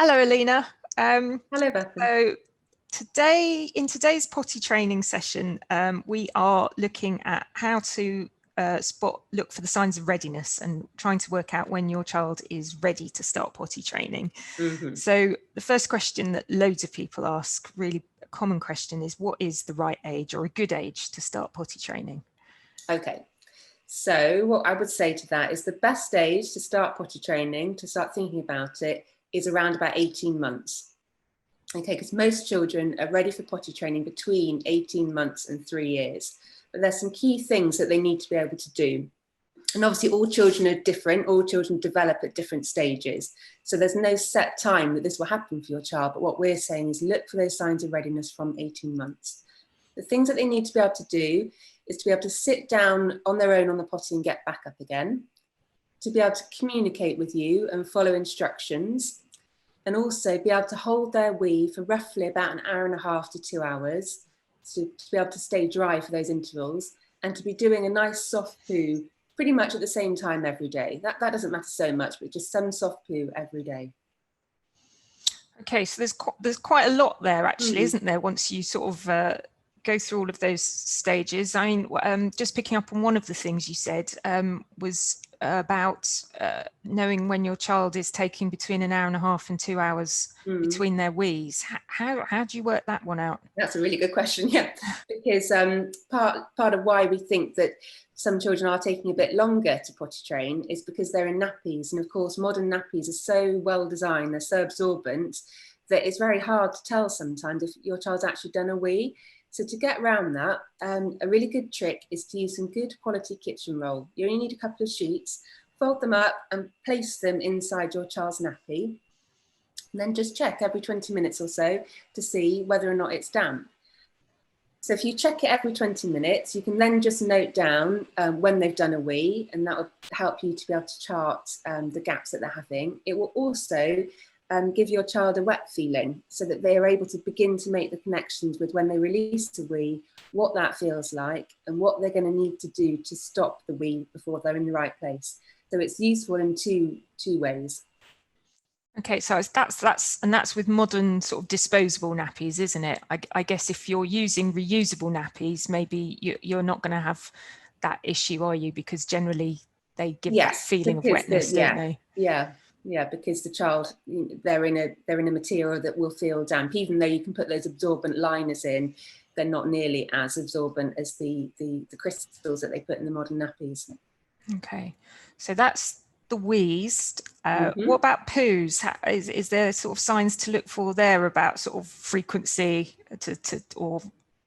Hello, Alina. Hello, Bethan. So in today's potty training session, we are looking at how to look for the signs of readiness and trying to work out when your child is ready to start potty training. So the first question that loads of people ask, really a common question, is what is the right age or a good age to start potty training? Okay, so what I would say to that is the best age to start potty training, to start thinking about it, is around about 18 months. Okay, because most children are ready for potty training between 18 months and 3 years. But there's some key things that they need to be able to do. And obviously all children are different, all children develop at different stages. So there's no set time that this will happen for your child, but what we're saying is look for those signs of readiness from 18 months. The things that they need to be able to do is to be able to sit down on their own on the potty and get back up again, to be able to communicate with you and follow instructions, and also be able to hold their wee for roughly about an hour and a half to 2 hours, to be able to stay dry for those intervals, and to be doing a nice soft poo pretty much at the same time every day. That doesn't matter so much, but just some soft poo every day. Okay, so there's quite a lot there actually, isn't there, once you sort of go through all of those stages. I mean, just picking up on one of the things you said was about knowing when your child is taking between an hour and a half and 2 hours between their wees. How do you work that one out? That's a really good question, yeah, because part of why we think that some children are taking a bit longer to potty train is because they're in nappies, and of course modern nappies are so well designed, they're so absorbent that it's very hard to tell sometimes if your child's actually done a wee. So to get around that, a really good trick is to use some good quality kitchen roll. You only need a couple of sheets, fold them up and place them inside your child's nappy. And then just check every 20 minutes or so to see whether or not it's damp. So if you check it every 20 minutes, you can then just note down when they've done a wee, and that will help you to be able to chart the gaps that they're having. It will also give your child a wet feeling so that they are able to begin to make the connections with when they release the wee, what that feels like, and what they're going to need to do to stop the wee before they're in the right place. So it's useful in two ways. Okay, so that's with modern sort of disposable nappies, isn't it? I guess if you're using reusable nappies, maybe you're not going to have that issue, are you? Because generally they give that feeling of wetness, don't they? Yeah, because the child, they're in a material that will feel damp. Even though you can put those absorbent liners in, they're not nearly as absorbent as the crystals that they put in the modern nappies. Okay, so that's the wheeze. What about poos? Is there sort of signs to look for there about sort of frequency or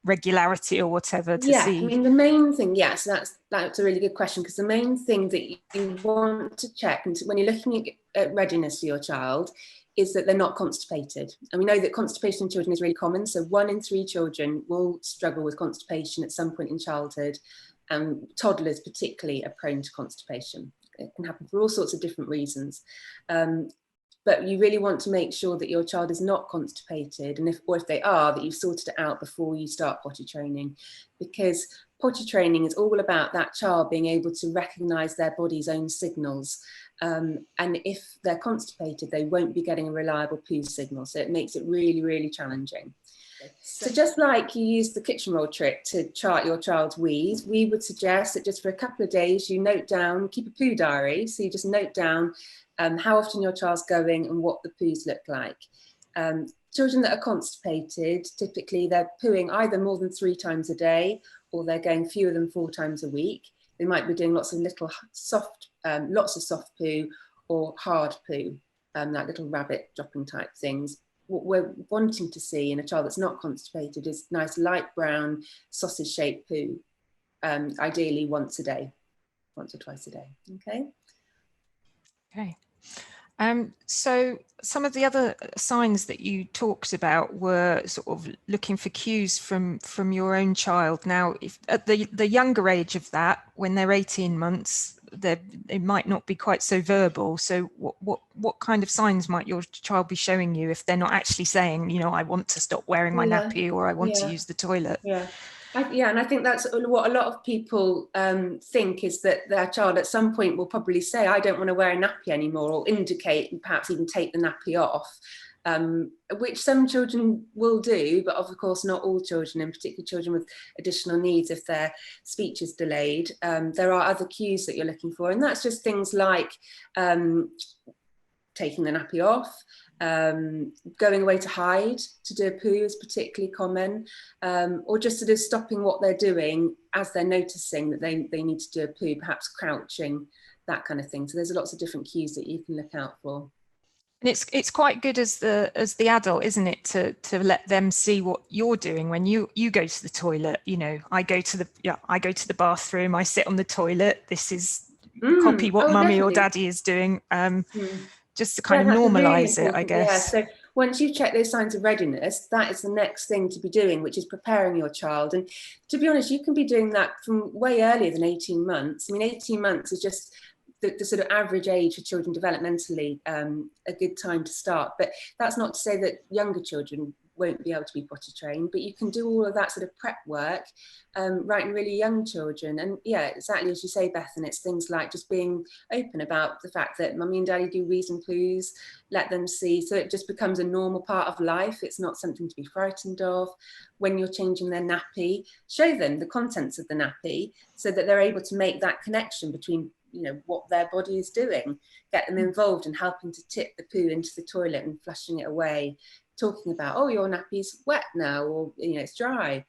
regularity or whatever to see? I mean, the main thing, so that's a really good question, because the main thing that you want to check when you're looking at readiness for your child is that they're not constipated. And we know that constipation in children is really common. So 1 in 3 children will struggle with constipation at some point in childhood, and toddlers particularly are prone to constipation. It can happen for all sorts of different reasons. But you really want to make sure that your child is not constipated, and if they are, that you've sorted it out before you start potty training, because potty training is all about that child being able to recognise their body's own signals. And if they're constipated, they won't be getting a reliable poo signal. So it makes it really, really challenging. So just like you use the kitchen roll trick to chart your child's wheeze, we would suggest that just for a couple of days, you note down, keep a poo diary. So you just note down how often your child's going and what the poos look like. Children that are constipated, typically they're pooing either more than 3 times a day, or they're going fewer than 4 times a week. They might be doing lots of soft poo or hard poo, like little rabbit dropping type things. What we're wanting to see in a child that's not constipated is nice light brown sausage shaped poo, ideally once a day, once or twice a day. Okay. So some of the other signs that you talked about were sort of looking for cues from your own child. Now, if at the younger age of that, when they're 18 months, it might not be quite so verbal. So what kind of signs might your child be showing you if they're not actually saying, I want to stop wearing my nappy, or I want to use the toilet? Yeah, and I think that's what a lot of people think, is that their child at some point will probably say, I don't want to wear a nappy anymore, or indicate and perhaps even take the nappy off, which some children will do, but of course not all children, and particularly children with additional needs if their speech is delayed. There are other cues that you're looking for, and that's just things like taking the nappy off, going away to hide to do a poo is particularly common, or just sort of stopping what they're doing as they're noticing that they need to do a poo, perhaps crouching, that kind of thing. So there's lots of different cues that you can look out for. And it's quite good as the adult, isn't it, to let them see what you're doing when you go to the toilet. You know, I go to the bathroom, I sit on the toilet. This is copy what mummy or daddy is doing. Just to kind of normalize it, I guess. Yeah, so once you check those signs of readiness, that is the next thing to be doing, which is preparing your child. And to be honest, you can be doing that from way earlier than 18 months. I mean, 18 months is just the sort of average age for children developmentally, a good time to start. But that's not to say that younger children won't be able to be potty trained, but you can do all of that sort of prep work right in really young children. And yeah, exactly as you say, Beth, and it's things like just being open about the fact that mummy and daddy do wheeze and poos, let them see, so it just becomes a normal part of life. It's not something to be frightened of. When you're changing their nappy, show them the contents of the nappy so that they're able to make that connection between, you know, what their body is doing, get them involved in helping to tip the poo into the toilet and flushing it away, talking about, oh, your nappy's wet now, or, you know, it's dry.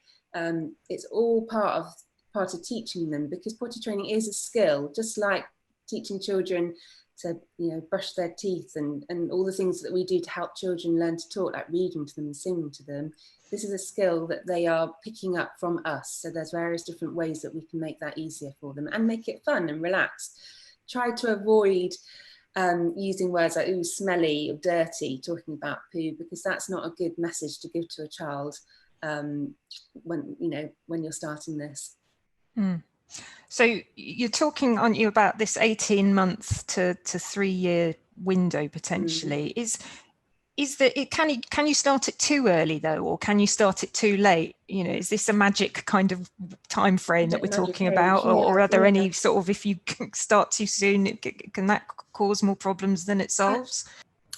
It's all part of teaching them, because potty training is a skill, just like teaching children to, you know, brush their teeth and all the things that we do to help children learn to talk, like reading to them and singing to them. This is a skill that they are picking up from us. So there's various different ways that we can make that easier for them and make it fun and relaxed. Try to avoid using words like, ooh, smelly or dirty, talking about poo, because that's not a good message to give to a child when you're starting this. So you're talking, aren't you, about this 18-month to 3-year window potentially. Is that it? Can you start it too early though, or can you start it too late? You know, is this a magic kind of time frame that we're talking about, or are there any sort of, if you start too soon, can that cause more problems than it solves?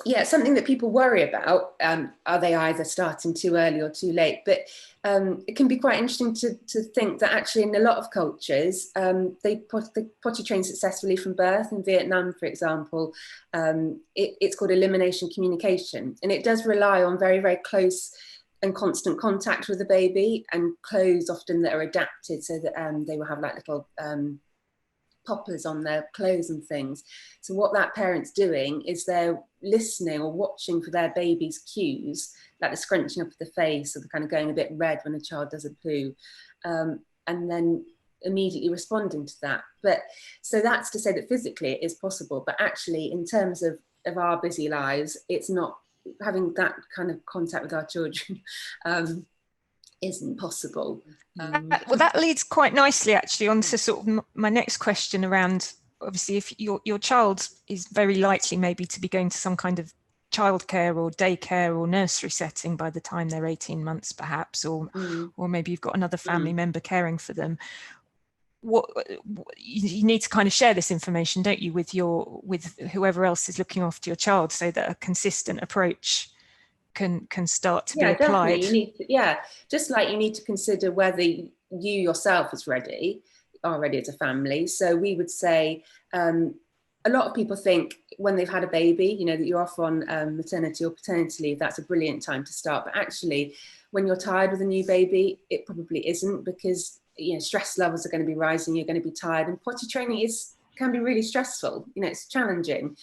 Yeah, it's something that people worry about. Are they either starting too early or too late? But it can be quite interesting to think that actually in a lot of cultures, they potty train successfully from birth. In Vietnam, for example, it's called elimination communication. And it does rely on very, very close and constant contact with the baby, and clothes often that are adapted so that they will have like little poppers on their clothes and things. So what that parent's doing is they're listening or watching for their baby's cues, like the scrunching up of the face or the kind of going a bit red when a child does a poo, and then immediately responding to that. But so that's to say that physically it is possible, but actually in terms of our busy lives, it's not. Having that kind of contact with our children isn't possible. Well, that leads quite nicely actually onto sort of my next question around, obviously, if your child is very likely maybe to be going to some kind of childcare or daycare or nursery setting by the time they're 18 months perhaps, or maybe you've got another family member caring for them. What you need to kind of share this information, don't you, with whoever else is looking after your child, so that a consistent approach can start to be applied. Definitely. You need to, just like you need to consider whether you yourself are ready as a family. So we would say a lot of people think when they've had a baby, you know, that you're off on maternity or paternity leave, that's a brilliant time to start. But actually, when you're tired with a new baby, it probably isn't, because, you know, stress levels are going to be rising, you're going to be tired, and potty training can be really stressful. You know, it's challenging.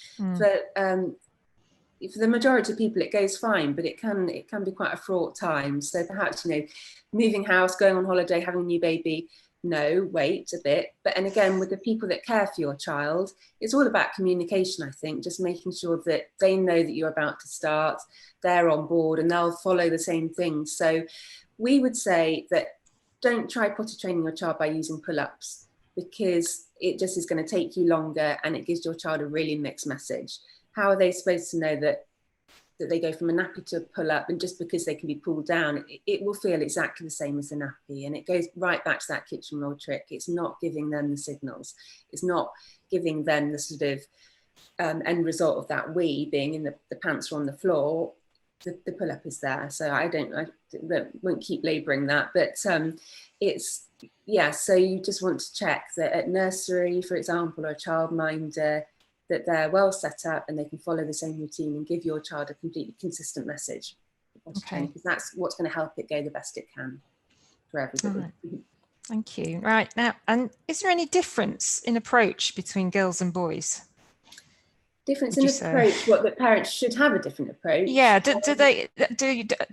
For the majority of people it goes fine, but it can be quite a fraught time. So perhaps, you know, moving house, going on holiday, having a new baby, no, wait a bit. And again, with the people that care for your child, it's all about communication, I think, just making sure that they know that you're about to start, they're on board, and they'll follow the same things. So we would say that don't try potty training your child by using pull-ups, because it just is going to take you longer and it gives your child a really mixed message. How are they supposed to know that that they go from a nappy to a pull-up, and just because they can be pulled down, it will feel exactly the same as a nappy. And it goes right back to that kitchen roll trick. It's not giving them the signals. It's not giving them the sort of end result of that wee being in the pants or on the floor. The pull-up is there. So I won't keep labouring that, but it's, yeah, so you just want to check that at nursery, for example, or a childminder, that they're well set up and they can follow the same routine and give your child a completely consistent message. Okay. Because that's what's going to help it go the best it can for everybody. Right. Thank you. Right now, and is there any difference in approach between girls and boys? Difference in approach, what, that parents should have a different approach? Yeah,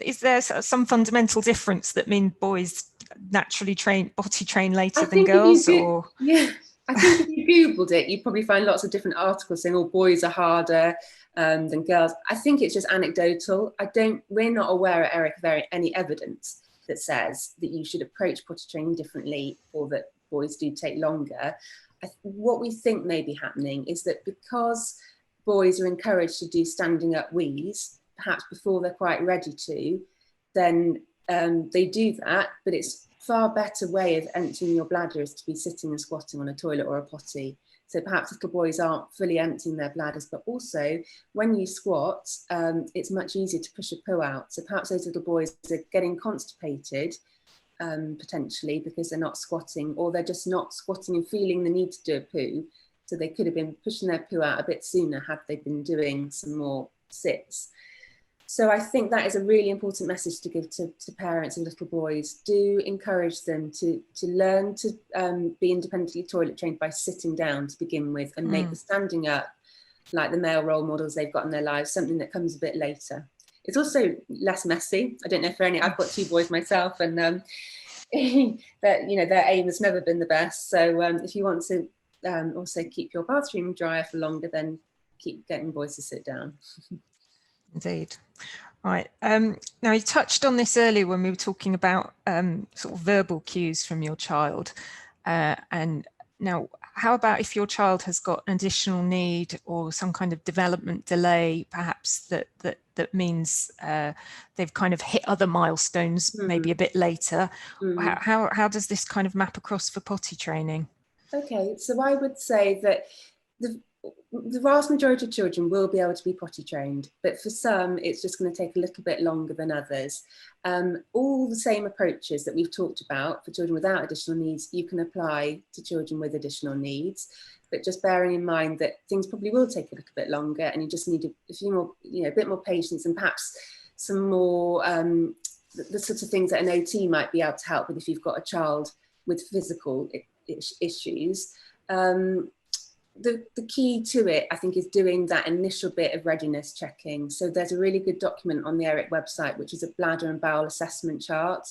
is there some fundamental difference that mean boys naturally potty train later than girls? Or yeah, I think if you Googled it, you'd probably find lots of different articles saying, oh, boys are harder than girls. I think it's just anecdotal. We're not aware at ERIC of any evidence that says that you should approach potty training differently or that boys do take longer. What we think may be happening is that because boys are encouraged to do standing up wees, perhaps before they're quite ready to, then they do that, but it's far better way of emptying your bladder is to be sitting and squatting on a toilet or a potty. So perhaps little boys aren't fully emptying their bladders, but also when you squat, it's much easier to push a poo out. So perhaps those little boys are getting constipated potentially because they're not squatting, or they're just not squatting and feeling the need to do a poo. So they could have been pushing their poo out a bit sooner had they been doing some more sits. So I think that is a really important message to give to parents and little boys. Do encourage them to learn to be independently toilet trained by sitting down to begin with, and make the standing up, like the male role models they've got in their lives, something that comes a bit later. It's also less messy. I don't know for any, I've got 2 boys myself, and that, their aim has never been the best. So if you want to also keep your bathroom drier for longer, then keep getting boys to sit down. Indeed. Right. Now, you touched on this earlier when we were talking about sort of verbal cues from your child. And now, how about if your child has got an additional need or some kind of development delay, perhaps that means they've kind of hit other milestones maybe a bit later? How does this kind of map across for potty training? Okay, so I would say that the vast majority of children will be able to be potty trained, but for some it's just going to take a little bit longer than others. All the same approaches that we've talked about for children without additional needs, you can apply to children with additional needs, but just bearing in mind that things probably will take a little bit longer, and you just need a few more, a bit more patience, and perhaps some more the sorts of things that an OT might be able to help with if you've got a child with physical issues. The key to it, I think, is doing that initial bit of readiness checking. So there's a really good document on the ERIC website, which is a bladder and bowel assessment chart.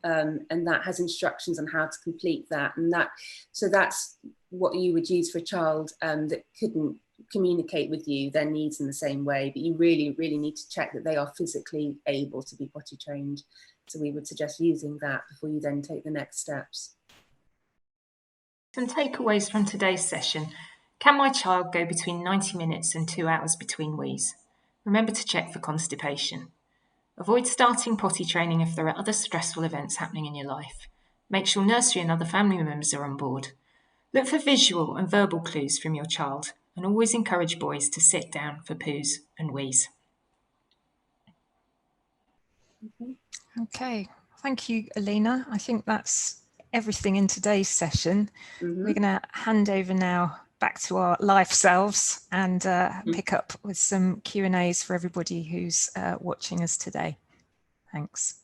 And that has instructions on how to complete that. And that's what you would use for a child that couldn't communicate with you their needs in the same way. But you really, really need to check that they are physically able to be potty trained. So we would suggest using that before you then take the next steps. Some takeaways from today's session. Can my child go between 90 minutes and 2 hours between wees? Remember to check for constipation. Avoid starting potty training if there are other stressful events happening in your life. Make sure nursery and other family members are on board. Look for visual and verbal clues from your child, and always encourage boys to sit down for poos and wees. Okay, thank you, Alina. I think that's everything in today's session. We're going to hand over now back to our life selves and pick up with some Q&As for everybody who's watching us today. Thanks.